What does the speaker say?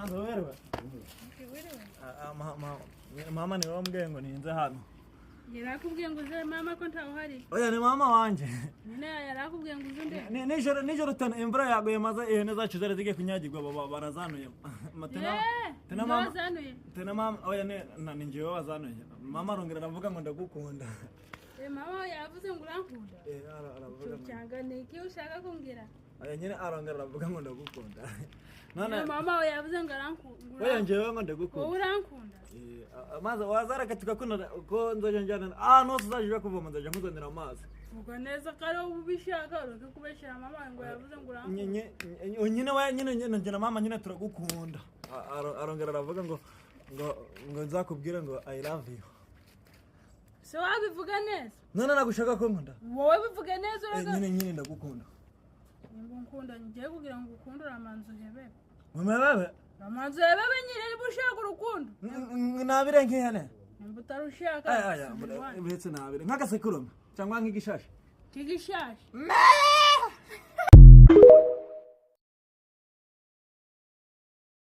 Manzo wewe. Mama ni wambwiye ngo ninze hano. Yarakubwiye ngo uze mama ko ntawuhari. Oya ni mama wanje. Nene yarakubwiye ngo uze nde. Nijoro tana imvura yaguye maze ihene zacu zari zigiye kunyagirwa barazanuye. Tena mama. Tena mama oya ni njewe wazanuye. Mama arongera aravuga ngo ndagukunda. Mama yavuze ngo urankunda. Aravuga. Cyangwa ni iki ushaka kumbwira? Oya nyine arongera aravuga ngo ndagukunda. None mama yavuze ngo arankunda. Oya njewe ngo ndagukunda. Urankunda. Maze wazara katika ko nzoje njana no tuzaje kuvoma nzaje nkuzanira amazi. Vuga neza kare ubishaka uruke kubeshera mama ngo yavuze ngo urankunda. Nyine njye na mama nyine turagukunda. Arongera aravuga ngo nzakubwire ngo I love you. So wabivuga neza? None nagushaka ko nkunda. Wowe bivuga neza uraga. Nyine ndagukunda. Ngo nkunda ngiye kugira ngo ukundure amanzu hebe. Mumebebe? Amanzu hebe nyine bushaka urukundo. Nabire nkihene. Mbutarushaka. Aya, uretse nabire nk'agasekuruma cyangwa nk'igishashi. Kigishashi.